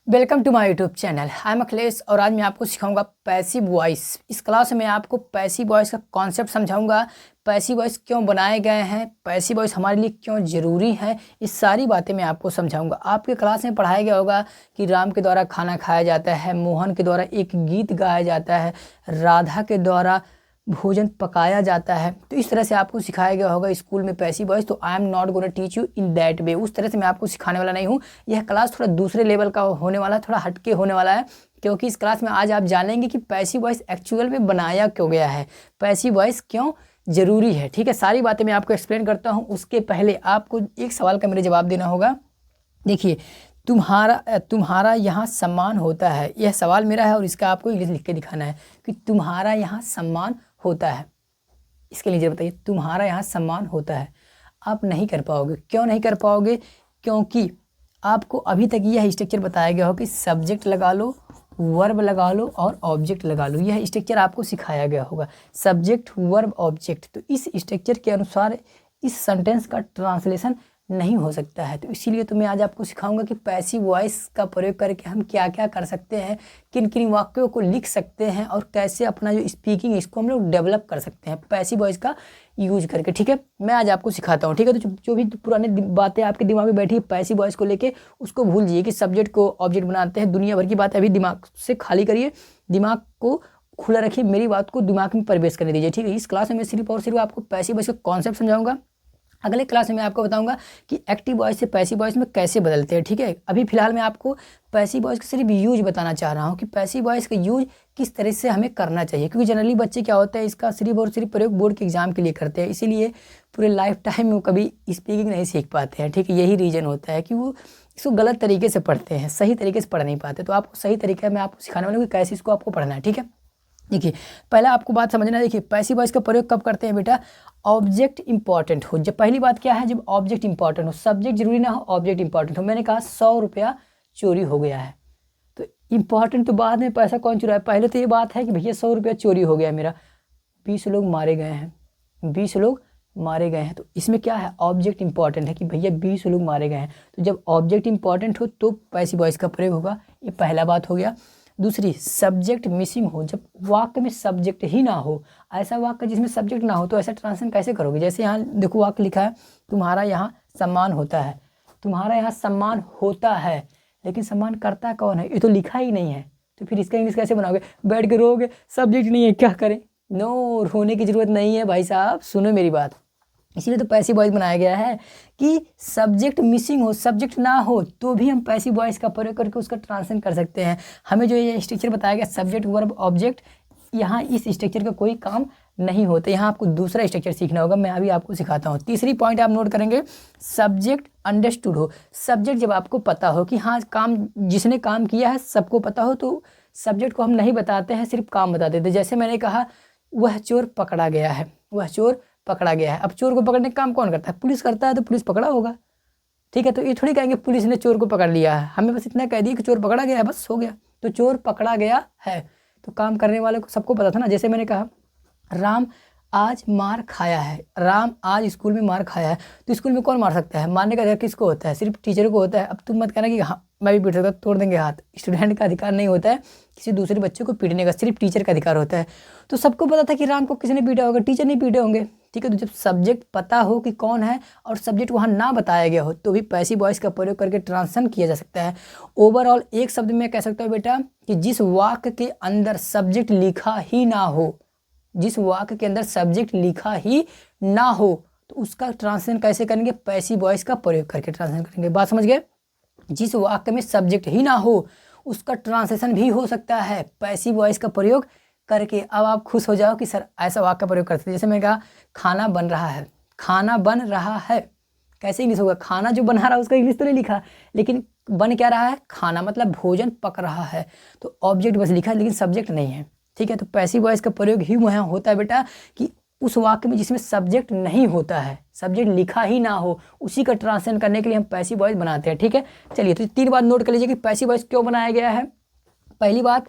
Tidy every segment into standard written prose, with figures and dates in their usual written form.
Welcome to my YouTube channel. I am Akhilesh और आज मैं आपको सिखाऊंगा पैसिव वॉइस। इस क्लास में आपको पैसिव वॉइस का कॉन्सेप्ट समझाऊंगा। पैसिव वॉइस क्यों बनाए गए हैं, पैसिव वॉइस हमारे लिए क्यों ज़रूरी है, ये सारी बातें मैं आपको समझाऊंगा। आपके क्लास में पढ़ाया गया होगा कि राम के द्वारा खाना खाया जाता है, मोहन के द्वारा एक गीत गाया जाता है, राधा के द्वारा भोजन पकाया जाता है। तो इस तरह से आपको सिखाया गया होगा स्कूल में पैसिव वॉइस। तो I am not gonna teach you in that way. उस तरह से मैं आपको सिखाने वाला नहीं हूँ। यह क्लास थोड़ा दूसरे लेवल का होने वाला है, थोड़ा हटके होने वाला है, क्योंकि इस क्लास में आज आप जानेंगे कि पैसिव वॉइस एक्चुअल में बनाया क्यों गया है, पैसिव वॉइस क्यों ज़रूरी है। ठीक है, सारी बातें मैं आपको एक्सप्लेन करता हूँ। उसके पहले आपको एक सवाल का मेरे जवाब देना होगा। देखिए, तुम्हारा यहाँ सम्मान होता है, यह सवाल मेरा है और इसका आपको इंग्लिश लिख के दिखाना है कि तुम्हारा यहाँ सम्मान होता है। इसके लिए बताइए, तुम्हारा यहाँ सम्मान होता है। आप नहीं कर पाओगे। क्यों नहीं कर पाओगे? क्योंकि आपको अभी तक यह स्ट्रक्चर बताया गया हो कि सब्जेक्ट लगा लो, वर्ब लगा लो और ऑब्जेक्ट लगा लो। यह स्ट्रक्चर आपको सिखाया गया होगा, सब्जेक्ट वर्ब ऑब्जेक्ट। तो इस स्ट्रक्चर के अनुसार इस सेंटेंस का ट्रांसलेशन नहीं हो सकता है। तो इसीलिए तो मैं आज आपको सिखाऊंगा कि पैसिव वॉइस का प्रयोग करके हम क्या क्या कर सकते हैं, किन किन वाक्यों को लिख सकते हैं और कैसे अपना जो स्पीकिंग इसको हम लोग डेवलप कर सकते हैं पैसिव वॉइस का यूज करके। ठीक है, मैं आज आपको सिखाता हूँ। ठीक है, तो जो भी पुराने बातें आपके दिमाग में बैठी है पैसिव वॉइस को लेके, उसको भूल जाइए कि सब्जेक्ट को ऑब्जेक्ट बनाते हैं। दुनिया भर की बातें अभी दिमाग से खाली करिए, दिमाग को खुला रखिए, मेरी बात को दिमाग में प्रवेश करने दीजिए। ठीक है, इस क्लास में मैं सिर्फ और सिर्फ आपको पैसिव वॉइस का कॉन्सेप्ट समझाऊंगा। अगले क्लास में मैं आपको बताऊंगा कि एक्टिव वॉइस से पैसिव वॉइस में कैसे बदलते हैं। ठीक है, अभी फिलहाल मैं आपको पैसिव वॉइस का सिर्फ यूज बताना चाह रहा हूँ कि पैसिव वॉइस का यूज किस तरह से हमें करना चाहिए, क्योंकि जनरली बच्चे क्या होता है इसका सिर्फ और सिर्फ प्रयोग बोर्ड के एग्जाम के लिए करते हैं, इसीलिए पूरे लाइफ टाइम में वो कभी स्पीकिंग नहीं सीख पाते हैं। ठीक है, यही रीज़न होता है कि वो इसको गलत तरीके से पढ़ते हैं, सही तरीके से पढ़ नहीं पाते। तो आपको सही तरीका मैं आपको सिखाने वाला हूँ कि कैसे इसको आपको पढ़ना है। ठीक है, देखिए पहला आपको बात समझना। देखिए, पैसिव वॉइस का प्रयोग कब करते हैं बेटा? ऑब्जेक्ट इंपॉर्टेंट हो। जब पहली बात क्या है, जब ऑब्जेक्ट इंपॉर्टेंट हो, सब्जेक्ट जरूरी ना हो, ऑब्जेक्ट इंपॉर्टेंट हो। मैंने कहा 100 रुपया चोरी हो गया है, तो इंपॉर्टेंट तो बाद में, पैसा कौन चुराया, पहले तो ये बात है कि भैया 100 रुपया चोरी हो गया मेरा, 20 लोग मारे गए हैं, 20 लोग मारे गए हैं। तो इसमें क्या है, ऑब्जेक्ट इंपॉर्टेंट है कि भैया 20 लोग मारे गए हैं। तो जब ऑब्जेक्ट इंपॉर्टेंट हो तो पैसिव वॉइस का प्रयोग होगा। ये पहला बात हो गया। दूसरी, सब्जेक्ट मिसिंग हो। जब वाक्य में सब्जेक्ट ही ना हो, ऐसा वाक्य जिसमें सब्जेक्ट ना हो, तो ऐसा ट्रांसलेशन कैसे करोगे? जैसे यहाँ देखो वाक्य लिखा है, तुम्हारा यहाँ सम्मान होता है। तुम्हारा यहाँ सम्मान होता है, लेकिन सम्मान करता कौन है? ये तो लिखा ही नहीं है, तो फिर इसका इंग्लिश कैसे बनाओगे? बैठ के रोगे, सब्जेक्ट नहीं है, क्या करें? नो, रोने की जरूरत नहीं है भाई साहब, सुनो मेरी बात। इसीलिए तो पैसिव वॉइस बनाया गया है कि सब्जेक्ट मिसिंग हो, सब्जेक्ट ना हो, तो भी हम पैसिव वॉइस का प्रयोग करके उसका ट्रांसलेशन कर सकते हैं। हमें जो ये स्ट्रक्चर बताया गया सब्जेक्ट वर्ब ऑब्जेक्ट, यहाँ इस स्ट्रक्चर का कोई काम नहीं होता। यहाँ आपको दूसरा स्ट्रक्चर सीखना होगा, मैं अभी आपको सिखाता हूँ। तीसरी पॉइंट आप नोट करेंगे, सब्जेक्ट अंडरस्टूड हो। सब्जेक्ट जब आपको पता हो कि हाँ काम जिसने काम किया है सबको पता हो, तो सब्जेक्ट को हम नहीं बताते हैं, सिर्फ काम बता देते। जैसे मैंने कहा वह चोर पकड़ा गया है, वह चोर पकड़ा गया है। अब चोर को पकड़ने का काम कौन करता है? पुलिस करता है, तो पुलिस पकड़ा होगा। ठीक है, तो ये थोड़ी कहेंगे पुलिस ने चोर को पकड़ लिया है, हमें बस इतना कह दिया कि चोर पकड़ा गया है, बस हो गया। तो चोर पकड़ा गया है, तो काम करने वाले को सबको पता था ना। जैसे मैंने कहा राम आज मार खाया है, राम आज स्कूल में मार खाया है, तो स्कूल में कौन मार सकता है? मारने का अधिकार किसको होता है? सिर्फ टीचर को होता है। अब तुम मत कहना कि हाँ मैं भी पीट सकता, तोड़ देंगे हाथ। स्टूडेंट का अधिकार नहीं होता है किसी दूसरे बच्चे को पीटने का, सिर्फ टीचर का अधिकार होता है। तो सबको पता था कि राम को किसी ने पीटा होगा, टीचर नहीं पीटे होंगे। ठीक है, तो जब सब्जेक्ट पता हो कि कौन है और सब्जेक्ट वहाँ ना बताया गया हो, तो भी पैसिव वॉइस का प्रयोग करके ट्रांसलेशन किया जा सकता है। ओवरऑल एक शब्द में कह सकता हूँ बेटा कि जिस वाक्य के अंदर सब्जेक्ट लिखा ही ना हो, जिस वाक्य के अंदर सब्जेक्ट लिखा ही ना हो, तो उसका ट्रांसलेशन कैसे करेंगे? पैसिव वॉइस का प्रयोग करके ट्रांसलेशन करेंगे। बात समझ गए? जिस वाक्य में सब्जेक्ट ही ना हो उसका ट्रांसलेशन भी हो सकता है पैसिव वॉइस का प्रयोग करके। अब आप खुश हो जाओ कि सर ऐसा वाक्य का प्रयोग करते हैं। जैसे मैंने कहा खाना बन रहा है, खाना बन रहा है, कैसे इंग्लिश होगा? खाना जो बना रहा है उसका इंग्लिश तो नहीं लिखा, लेकिन बन क्या रहा है? खाना, मतलब भोजन पक रहा है। तो ऑब्जेक्ट बस लिखा है लेकिन सब्जेक्ट नहीं है। ठीक है, तो पैसिव वॉइस का प्रयोग ही वहाँ होता है बेटा कि उस वाक्य में जिसमें सब्जेक्ट नहीं होता है, सब्जेक्ट लिखा ही ना हो, उसी का ट्रांसलेशन करने के लिए हम पैसिव वॉइस बनाते हैं। ठीक है, चलिए तो 3 बात नोट कर लीजिए कि पैसिव वॉइस क्यों बनाया गया है। पहली बात,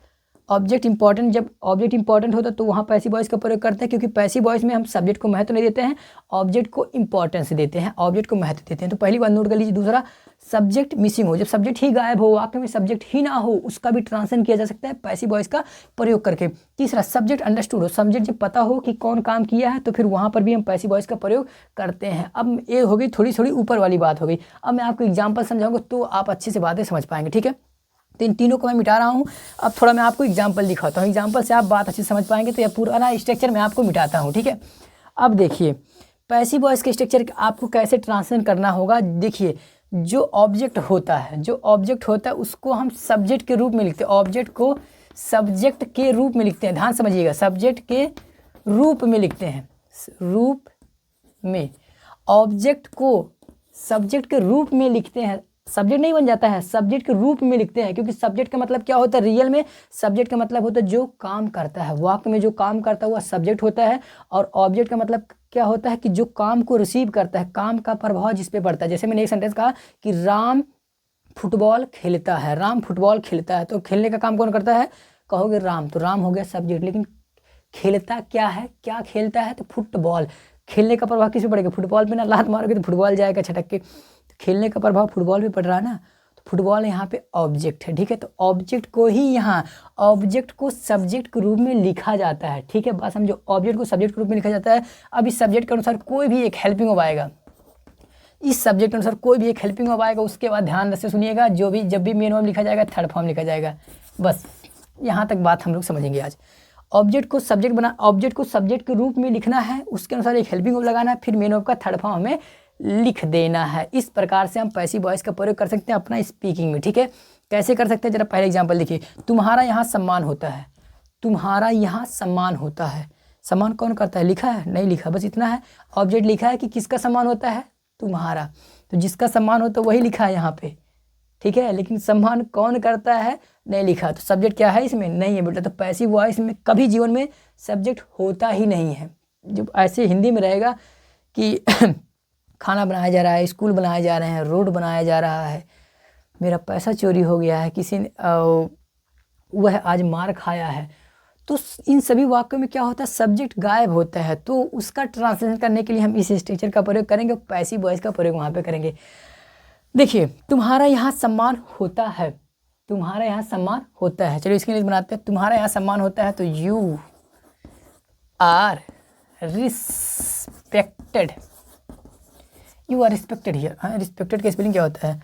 ऑब्जेक्ट इंपॉर्टेंट, जब ऑब्जेक्ट इंपॉर्टेंट होता है तो वहाँ पैसिव वॉइस का प्रयोग करते हैं, क्योंकि पैसिव वॉइस में हम सब्जेक्ट को महत्व नहीं देते हैं, ऑब्जेक्ट को इंपॉर्टेंस देते हैं, ऑब्जेक्ट को महत्व देते हैं। तो पहली बात नोट कर लीजिए। दूसरा, सब्जेक्ट मिसिंग हो, जब सब्जेक्ट ही गायब हो, वाक्य में सब्जेक्ट ही ना हो, उसका भी ट्रांसलेशन किया जा सकता है पैसिव वॉइस का प्रयोग करके। तीसरा, सब्जेक्ट अंडरस्टूड हो, सब्जेक्ट जब पता हो कि कौन काम किया है तो फिर वहाँ पर भी हम पैसिव वॉइस का प्रयोग करते हैं। अब ये हो गई थोड़ी थोड़ी ऊपर वाली बात हो गई। अब मैं आपको एग्जाम्पल समझाऊंगा तो आप अच्छे से बातें समझ पाएंगे, ठीक है। तो इन तीनों को मैं मिटा रहा हूँ। अब थोड़ा मैं आपको एग्जाम्पल दिखाता हूँ, एग्जाम्पल से आप बात अच्छे से समझ पाएंगे। तो यह पुराना स्ट्रक्चर मैं आपको मिटाता हूँ, ठीक है। अब देखिए पैसिव वॉइस के स्ट्रक्चर आपको कैसे ट्रांसलेट करना होगा। देखिए, जो ऑब्जेक्ट होता है उसको हम सब्जेक्ट के रूप में लिखते हैं, ऑब्जेक्ट को सब्जेक्ट के रूप में लिखते हैं। ध्यान समझिएगा, सब्जेक्ट के रूप में लिखते हैं, रूप में। ऑब्जेक्ट को सब्जेक्ट के रूप में लिखते हैं, सब्जेक्ट नहीं बन जाता है, सब्जेक्ट के रूप में लिखते हैं। क्योंकि सब्जेक्ट का मतलब क्या होता है रियल में, सब्जेक्ट का मतलब होता है जो काम करता है, वाक्य में जो काम करता है वह सब्जेक्ट होता है। और ऑब्जेक्ट का मतलब क्या होता है कि जो काम को रिसीव करता है, काम का प्रभाव जिस पे पड़ता है। जैसे मैंने एक सेंटेंस कहा कि राम फुटबॉल खेलता है, राम फुटबॉल खेलता है, तो खेलने का काम कौन करता है, कहोगे राम, तो राम हो गया सब्जेक्ट। लेकिन खेलता क्या है, क्या खेलता है, तो फुटबॉल। खेलने का प्रभाव किस पे पड़ेगा, फुटबॉल पे ना लात मारोगे तो फुटबॉल जाएगा छटक के, तो खेलने का प्रभाव फुटबॉल पे पड़ रहा है ना, तो फुटबॉल यहाँ पे ऑब्जेक्ट है, ठीक है। तो ऑब्जेक्ट को ही यहाँ ऑब्जेक्ट को सब्जेक्ट के रूप में लिखा जाता है, ठीक है। बात समझो, ऑब्जेक्ट को सब्जेक्ट के रूप में लिखा जाता है। अब इस सब्जेक्ट के अनुसार कोई भी एक हेल्पिंग वर्ब आएगा, इस सब्जेक्ट के अनुसार कोई भी एक हेल्पिंग वर्ब आएगा, उसके बाद ध्यान से सुनिएगा, जब भी मेन वर्ब लिखा जाएगा थर्ड फॉर्म लिखा जाएगा। बस यहाँ तक बात हम लोग समझेंगे आज। ऑब्जेक्ट को सब्जेक्ट के रूप में लिखना है, उसके अनुसार एक हेल्पिंग वर्ब लगाना है, फिर मेन वर्ब का थर्ड फॉर्म हमें लिख देना है। इस प्रकार से हम पैसिव वॉइस का प्रयोग कर सकते हैं अपना स्पीकिंग में, ठीक है। कैसे कर सकते हैं, जरा पहले एग्जांपल देखिए। तुम्हारा यहाँ सम्मान होता है, तुम्हारा यहाँ सम्मान होता है। सम्मान कौन करता है, लिखा है, नहीं लिखा, बस इतना है। ऑब्जेक्ट लिखा है कि किसका सम्मान होता है, तुम्हारा, तो जिसका सम्मान होता है वही लिखा है यहाँ पे, ठीक है। लेकिन सम्मान कौन करता है, नहीं लिखा, तो सब्जेक्ट क्या है इसमें, नहीं है बेटा। तो पैसिव वॉइस में कभी जीवन में सब्जेक्ट होता ही नहीं है। जब ऐसे हिंदी में रहेगा कि खाना बनाया जा रहा है, स्कूल बनाए जा रहे हैं, रोड बनाया जा रहा है, मेरा पैसा चोरी हो गया है, किसी ने वह आज मार खाया है, तो इन सभी वाक्यों में क्या होता है, सब्जेक्ट गायब होता है। तो उसका ट्रांसलेशन करने के लिए हम इस स्ट्रक्चर का प्रयोग करेंगे, पैसिव वॉइस का प्रयोग वहाँ पे करेंगे। देखिए, तुम्हारा यहाँ सम्मान होता है, तुम्हारा यहाँ सम्मान होता है। चलिए इसके लिए बनाते हैं, तुम्हारा यहाँ सम्मान होता है, तो you are respected, you are respected here. हाँ, रिस्पेक्टेड का स्पेलिंग क्या होता है,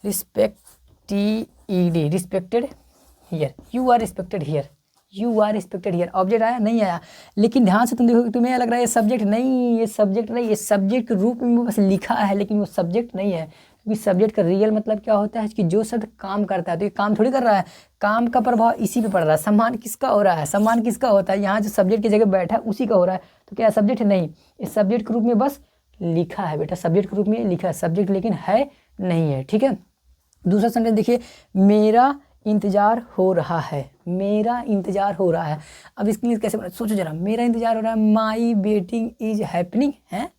respected, respected here, you are respected here, you are respected here. Object आया, नहीं आया, लेकिन ध्यान से तुम देखो, तुम्हें लग रहा है ये सब्जेक्ट नहीं, ये सब्जेक्ट नहीं, ये सब्जेक्ट के रूप में बस लिखा है, लेकिन वो सब्जेक्ट नहीं है। क्योंकि सब्जेक्ट का रियल मतलब क्या होता है कि जो शब्द काम करता है, तो ये काम थोड़ी कर रहा है, काम का प्रभाव इसी पे पड़ रहा है। सम्मान किसका हो रहा है, सम्मान किसका होता है, यहाँ जो सब्जेक्ट की जगह बैठा है उसी का हो रहा है। तो क्या सब्जेक्ट नहीं, इस सब्जेक्ट के रूप में बस लिखा है बेटा, सब्जेक्ट के रूप में लिखा है, सब्जेक्ट लेकिन है नहीं है, ठीक है। दूसरा सेंटेंस देखिए, मेरा इंतजार हो रहा है, मेरा इंतजार हो रहा है। अब इसके लिए कैसे, सोचो जरा, मेरा इंतजार हो रहा है, माई वेटिंग इज हैपनिंग है,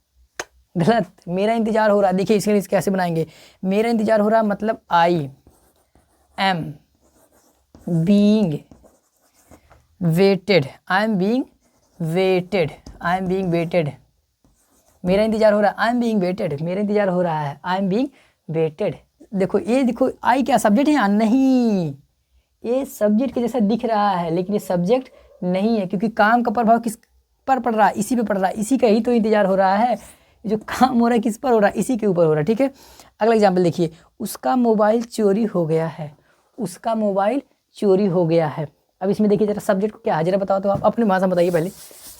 गलत, मेरा इंतजार हो रहा है। देखिए इसके लिए कैसे बनाएंगे, मेरा इंतजार हो रहा है मतलब I am being waited, I am being waited, I am being waited. मेरा इंतजार हो रहा है, आई एम बीइंग वेटेड, मेरा इंतजार हो रहा है, आई एम बीइंग वेटेड। देखो ये देखो, आई क्या सब्जेक्ट है यहाँ, नहीं, ये सब्जेक्ट के जैसा दिख रहा है, लेकिन ये सब्जेक्ट नहीं है, क्योंकि काम का प्रभाव किस पर पड़ रहा है, इसी पे पड़ रहा है, इसी का ही तो इंतजार हो रहा है। जो काम हो रहा है किस पर हो रहा है, इसी के ऊपर हो रहा है, ठीक है। अगला एग्जाम्पल देखिए, उसका मोबाइल चोरी हो गया है, उसका मोबाइल चोरी हो गया है। अब इसमें देखिए जरा सब्जेक्ट को क्या है, जरा बताओ तो आप अपनी भाषा बताइए पहले,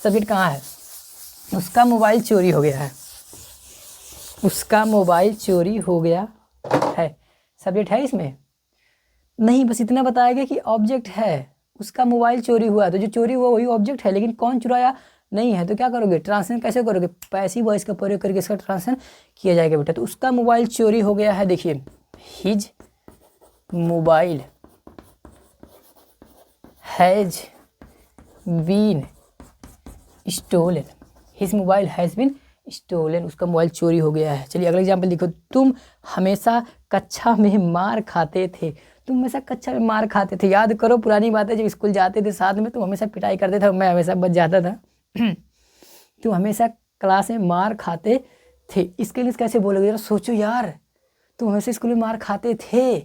सब्जेक्ट कहाँ है, उसका मोबाइल चोरी हो गया है, उसका मोबाइल चोरी हो गया है, सब्जेक्ट है इसमें नहीं, बस इतना बताएगा कि ऑब्जेक्ट है, उसका मोबाइल चोरी हुआ, तो जो चोरी हुआ वही ऑब्जेक्ट है, लेकिन कौन चुराया नहीं है। तो क्या करोगे, ट्रांसलेशन कैसे करोगे, पैसिव वॉइस का प्रयोग करके इसका ट्रांसलेशन किया जाएगा बेटा। तो उसका मोबाइल चोरी हो गया है, देखिए his mobile has been stolen, his mobile has been stolen, उसका मोबाइल चोरी हो गया है। चलिए अगला एग्जाम्पल देखो, तुम हमेशा कक्षा में मार खाते थे, तुम हमेशा कक्षा में मार खाते थे। याद करो पुरानी बातें, जब स्कूल जाते थे साथ में तुम हमेशा पिटाई करते थे, मैं हमेशा बच जाता था। तुम हमेशा क्लास में मार खाते थे, इसके लिए कैसे बोलोगे? जरा सोचो यार, तुम हमेशा स्कूल में मार खाते थे।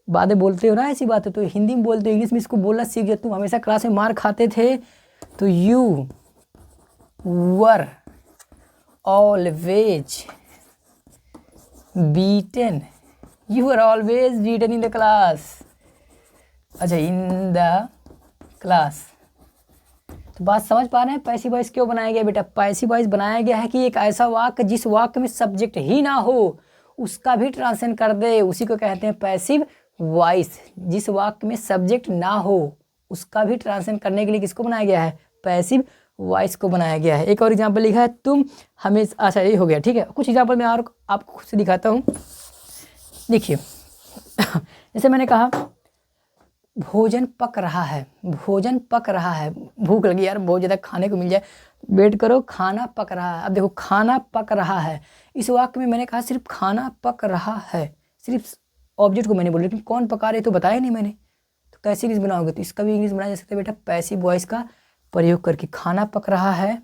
बातें बोलते हो ना ऐसी बातें, तो हिंदी में बोलते हो, इंग्लिश में इसको बोलना सीख जाओ। तुम हमेशा क्लास में मार खाते थे, तो you were always beaten, you are always beaten in the class. अच्छा, इन द क्लास। तो बात समझ पा रहे हैं पैसिव वॉइस क्यों बनाया गया बेटा? पैसिव वॉइस बनाया गया है कि एक ऐसा वाक्य जिस वाक्य में सब्जेक्ट ही ना हो उसका भी ट्रांसलेशन कर दे, उसी को कहते हैं पैसिव वॉइस। जिस वाक्य में सब्जेक्ट ना हो उसका भी ट्रांसलेशन करने के लिए किसको बनाया गया है? पैसिव वॉइस को बनाया गया है। एक और एग्जाम्पल लिखा है, तुम हमेशा। अच्छा, ये हो गया, ठीक है। कुछ एग्जाम्पल मैं और आपको खुद से दिखाता हूँ। देखिए, जैसे मैंने कहा भोजन पक रहा है, भोजन पक रहा है, भूख लगी यार, बहुत ज़्यादा खाने को मिल जाए, वेट करो, खाना पक रहा है। अब देखो, खाना पक रहा है, इस वाक्य में मैंने कहा सिर्फ खाना पक रहा है, सिर्फ ऑब्जेक्ट को मैंने बोला, लेकिन कौन पका रहे तो बताया नहीं मैंने। तो कैसे इंग्लिश बनाओगे? तो इसका भी इंग्लिश बनाया जा सकता है बेटा पैसिव वॉइस का प्रयोग करके। खाना पक रहा है,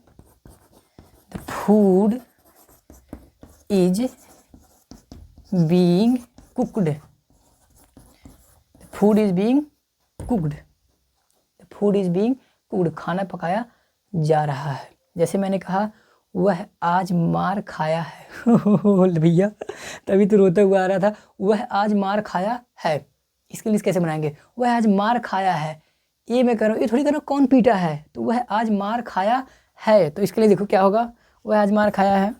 the food is being cooked, food is being cooked, food is being cooked, खाना पकाया जा रहा है। जैसे मैंने कहा वह आज मार खाया है। भैया तभी तो रोता हुआ आ रहा था, वह आज मार खाया है। इसके लिए कैसे बनाएंगे? वह आज मार खाया है, ये मैं करूँ, ये थोड़ी करूँ कौन पीटा है, तो वह आज मार खाया है। तो इसके लिए देखो क्या होगा, वह आज मार खाया है,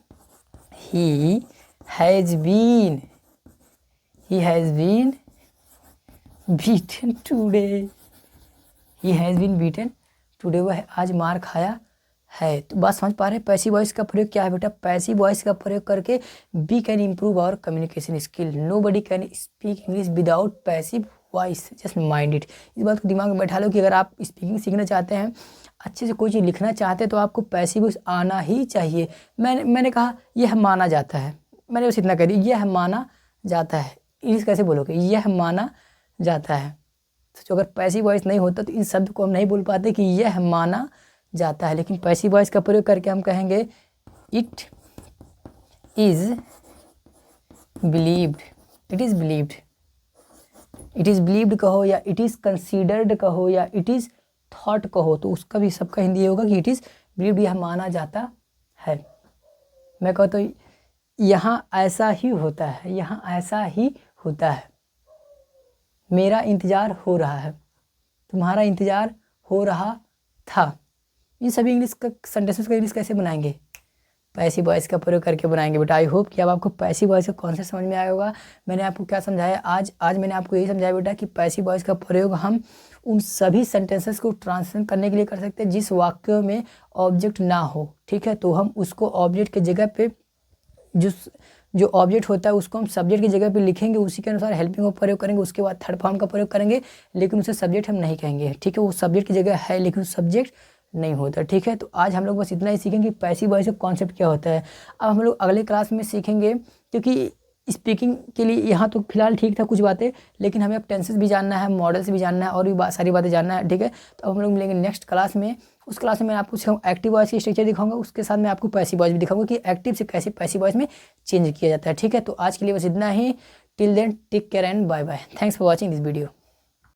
he has been beaten today, he has been beaten today, वह आज मार खाया है। तो बात समझ पा रहे हैं? पैसिव वॉइस का प्रयोग क्या है बेटा? पैसिव वॉइस का प्रयोग करके we can improve our communication skill. Nobody can speak English without passive voice, just mind it. इस बात को दिमाग में बैठा लो कि अगर आप स्पीकिंग सीखना चाहते हैं, अच्छे से कोई चीज़ लिखना चाहते हैं, तो आपको पैसिव वॉइस आना ही चाहिए। मैंने कहा यह माना जाता है, मैंने बस इतना कह दिया, यह माना जाता है। इंग्लिश कैसे बोलोगे? यह माना जाता है। तो अगर पैसिव वॉइस नहीं होता तो इन शब्द को हम नहीं बोल पाते कि यह माना जाता है। लेकिन पैसिव वॉइस का प्रयोग करके हम कहेंगे it is believed, it is believed, it is believed कहो, या इट इज़ कंसीडर्ड कहो, या इट इज़ थॉट कहो, तो उसका भी सबका हिंदी होगा कि इट इज़ बिलीव्ड, यह माना जाता है। मैं कहता हूँ यहाँ ऐसा ही होता है, यहाँ ऐसा ही होता है, मेरा इंतज़ार हो रहा है, तुम्हारा इंतज़ार हो रहा था। इन सभी इंग्लिश का सेंटेंसेस का इंग्लिश कैसे बनाएंगे? पैसिव वॉइस का प्रयोग करके बनाएंगे बेटा। आई होप कि अब आपको पैसिव वॉइस का कॉन्सेप्ट समझ में आया होगा। मैंने आपको क्या समझाया आज मैंने आपको यही समझाया बेटा कि पैसिव वॉइस का प्रयोग हम उन सभी सेंटेंसेस को ट्रांसलेट करने के लिए कर सकते हैं जिस वाक्य में ऑब्जेक्ट ना हो, ठीक है। तो हम उसको ऑब्जेक्ट की जगह पे जो ऑब्जेक्ट होता है उसको हम सब्जेक्ट की जगह पे लिखेंगे, उसी के अनुसार हेल्पिंग का प्रयोग करेंगे, उसके बाद थर्ड फॉर्म का प्रयोग करेंगे, लेकिन उसे सब्जेक्ट हम नहीं कहेंगे, ठीक है। वो सब्जेक्ट की जगह है लेकिन सब्जेक्ट नहीं होता, ठीक है। तो आज हम लोग बस इतना ही सीखेंगे कि पैसिव वॉइस का कॉन्सेप्ट क्या होता है। अब हम लोग अगले क्लास में सीखेंगे, क्योंकि स्पीकिंग के लिए यहाँ तो फिलहाल ठीक था कुछ बातें, लेकिन हमें अब टेंसेस भी जानना है, मॉडल्स भी जानना है, और भी सारी बातें जानना है, ठीक है। तो अब हम लोग मिलेंगे नेक्स्ट क्लास में। उस क्लास में मैं आपको सिखाऊंगा एक्टिव वॉइस की स्ट्रक्चर दिखाऊंगा, उसके साथ मैं आपको पैसिव वॉइस भी दिखाऊंगा कि एक्टिव से कैसे पैसिव वॉइस में चेंज किया जाता है, ठीक है। तो आज के लिए बस इतना ही। Till then take care and bye bye. Thanks for watching this video.